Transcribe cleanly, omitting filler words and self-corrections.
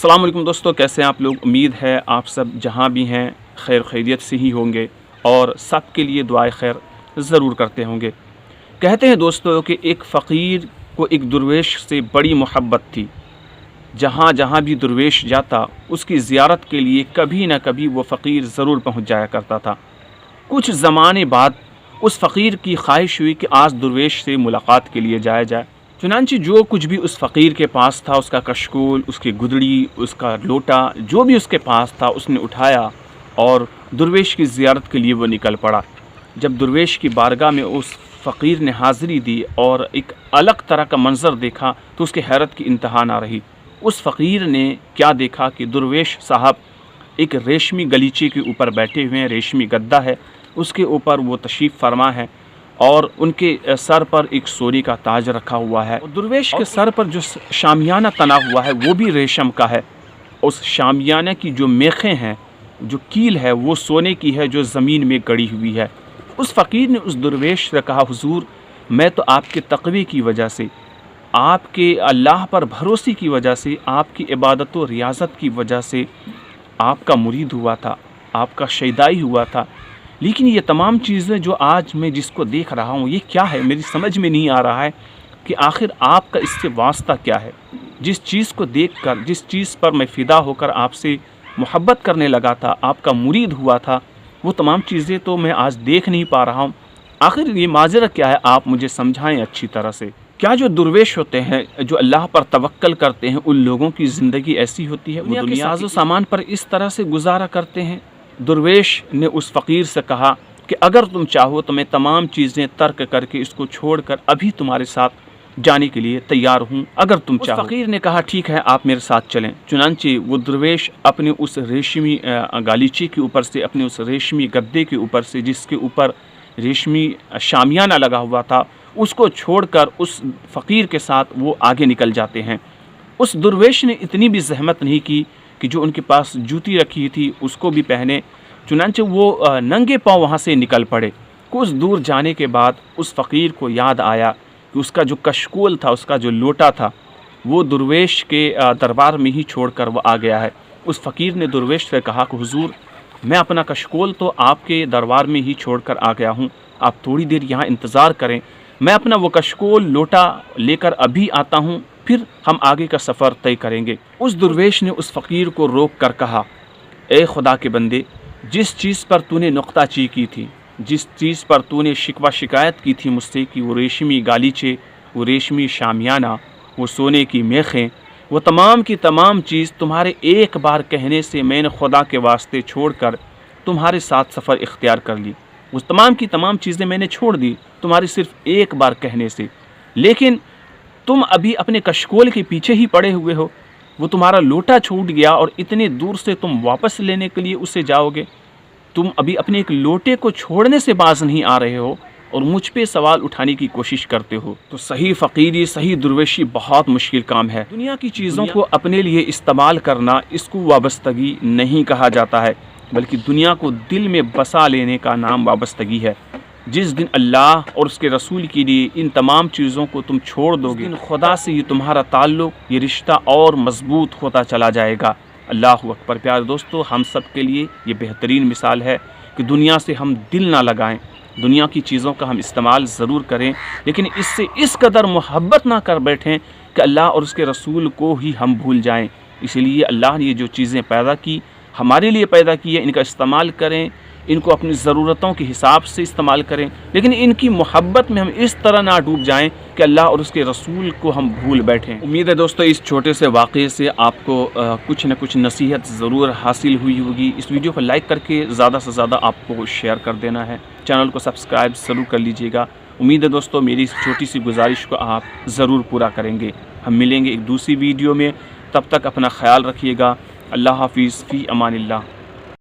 अस्सलाम वालेकुम दोस्तों, कैसे हैं आप लोग। उम्मीद है आप सब जहां भी हैं खैर खैरियत से ही होंगे और सब के लिए दुआए खैर ज़रूर करते होंगे। कहते हैं दोस्तों कि एक फ़कीर को एक दुर्वेश से बड़ी मोहब्बत थी। जहां जहां भी दुर्वेश जाता उसकी ज़ियारत के लिए कभी न कभी वो फ़कीर ज़रूर पहुंच जाया करता था। कुछ ज़माने बाद उस फ़कीर की ख्वाहिश हुई कि आज दुर्वेश से मुलाकात के लिए जाया जाए। चुनांचे जो कुछ भी उस फ़कीर के पास था, उसका कशकोल, उसकी गुदड़ी, उसका लोटा, जो भी उसके पास था उसने उठाया और दुर्वेश की ज़ियारत के लिए वो निकल पड़ा। जब दुर्वेश की बारगाह में उस फ़कीर ने हाज़िरी दी और एक अलग तरह का मंज़र देखा तो उसकी हैरत की इंतहा ना रही। उस फ़कीर ने क्या देखा कि दुर्वेश साहब एक रेशमी गलीचे के ऊपर बैठे हुए हैं, रेशमी गद्दा है, उसके ऊपर वो तशरीफ़ फरमा है और उनके सर पर एक सोने का ताज रखा हुआ है। दुर्वेश के सर पर जो शामियाना तना हुआ है वो भी रेशम का है। उस शामियाना की जो मेखें हैं, जो कील है, वो सोने की है जो ज़मीन में गड़ी हुई है। उस फ़कीर ने उस दुर्वेश से कहा, हुजूर मैं तो आपके तक़वे की वजह से, आपके अल्लाह पर भरोसे की वजह से, आपकी इबादत व रियाज़त की वजह से आपका मुरीद हुआ था, आपका शैदाई हुआ था, लेकिन ये तमाम चीज़ें जो आज मैं जिसको देख रहा हूँ ये क्या है, मेरी समझ में नहीं आ रहा है कि आखिर आपका इससे वास्ता क्या है। जिस चीज़ को देखकर, जिस चीज़ पर मैं फ़िदा होकर आपसे मोहब्बत करने लगा था, आपका मुरीद हुआ था, वो तमाम चीज़ें तो मैं आज देख नहीं पा रहा हूँ। आखिर ये माजरा क्या है, आप मुझे समझाएं अच्छी तरह से। क्या जो दुर्वेश होते हैं, जो अल्लाह पर तवक्कल करते हैं, उन लोगों की ज़िंदगी ऐसी होती है, वो दुनिया के साज़ो सामान पर इस तरह से गुजारा करते हैं। दुर्वेश ने उस फ़कीर से कहा कि अगर तुम चाहो तो मैं तमाम चीज़ें तर्क करके इसको छोड़कर अभी तुम्हारे साथ जाने के लिए तैयार हूँ, अगर तुम चाहो। फ़कीर ने कहा ठीक है, आप मेरे साथ चलें। चुनांचे वो दुर्वेश अपने उस रेशमी गालीचे के ऊपर से, अपने उस रेशमी गद्दे के ऊपर से, जिसके ऊपर रेशमी शामियाना लगा हुआ था, उसको छोड़कर उस फ़कीर के साथ वो आगे निकल जाते हैं। उस दुर्वेश ने इतनी भी जहमत नहीं की कि जो उनके पास जूती रखी थी उसको भी पहने। चुनांचे वो नंगे पाँव वहाँ से निकल पड़े। कुछ दूर जाने के बाद उस फ़कीर को याद आया कि उसका जो कशकोल था, उसका जो लोटा था, वो दुर्वेश के दरबार में ही छोड़कर वो आ गया है। उस फ़कीर ने दुर्वेश से कहा कि हुजूर मैं अपना कशकोल तो आपके दरबार में ही छोड़कर आ गया हूँ, आप थोड़ी देर यहाँ इंतज़ार करें, मैं अपना वो कशकोल लोटा लेकर अभी आता हूँ, फिर हम आगे का सफ़र तय करेंगे। उस दुर्वेश ने उस फ़कीर को रोक कर कहा, ए खुदा के बंदे, जिस चीज़ पर तूने नुक्ताची की थी, जिस चीज़ पर तूने शिकवा शिकायत की थी मुझसे कि वो रेशमी गालीचे, वो रेशमी शामियाना, वो सोने की मेखें, वो तमाम की तमाम चीज़ तुम्हारे एक बार कहने से मैंने खुदा के वास्ते छोड़कर तुम्हारे साथ सफ़र इख्तियार कर ली। उस तमाम की तमाम चीज़ें मैंने छोड़ दी तुम्हारी सिर्फ़ एक बार कहने से, लेकिन तुम अभी अपने कशकोल के पीछे ही पड़े हुए हो। वो तुम्हारा लोटा छूट गया और इतने दूर से तुम वापस लेने के लिए उससे जाओगे। तुम अभी अपने एक लोटे को छोड़ने से बाज नहीं आ रहे हो और मुझ पे सवाल उठाने की कोशिश करते हो। तो सही फ़कीरी, सही दुर्वेशी बहुत मुश्किल काम है। दुनिया की चीज़ों को अपने लिए इस्तेमाल करना, इसको वाबस्तगी नहीं कहा जाता है, बल्कि दुनिया को दिल में बसा लेने का नाम वाबस्तगी है। जिस दिन अल्लाह और उसके रसूल के लिए इन तमाम चीज़ों को तुम छोड़ दोगे, खुदा से ये तुम्हारा ताल्लुक़, ये रिश्ता और मजबूत होता चला जाएगा। अल्लाह अकबर। प्यारे दोस्तों, हम सब के लिए ये बेहतरीन मिसाल है कि दुनिया से हम दिल ना लगाएं, दुनिया की चीज़ों का हम इस्तेमाल ज़रूर करें, लेकिन इससे इस कदर मोहब्बत ना कर बैठें कि अल्लाह और उसके रसूल को ही हम भूल जाएँ। इसीलिए अल्लाह ने ये जो चीज़ें पैदा की, हमारे लिए पैदा की है, इनका इस्तेमाल करें, इनको अपनी ज़रूरतों के हिसाब से इस्तेमाल करें, लेकिन इनकी मोहब्बत में हम इस तरह ना डूब जाएं कि अल्लाह और उसके रसूल को हम भूल बैठें। उम्मीद है दोस्तों इस छोटे से वाक़े से आपको कुछ न कुछ नसीहत ज़रूर हासिल हुई होगी। इस वीडियो को लाइक करके ज़्यादा से ज़्यादा आपको शेयर कर देना है, चैनल को सब्सक्राइब ज़रूर कर लीजिएगा। उम्मीद है दोस्तों मेरी इस छोटी सी गुजारिश को आप ज़रूर पूरा करेंगे। हम मिलेंगे एक दूसरी वीडियो में, तब तक अपना ख्याल रखिएगा। अल्लाह हाफिज़, फ़ी अमानिल्लाह।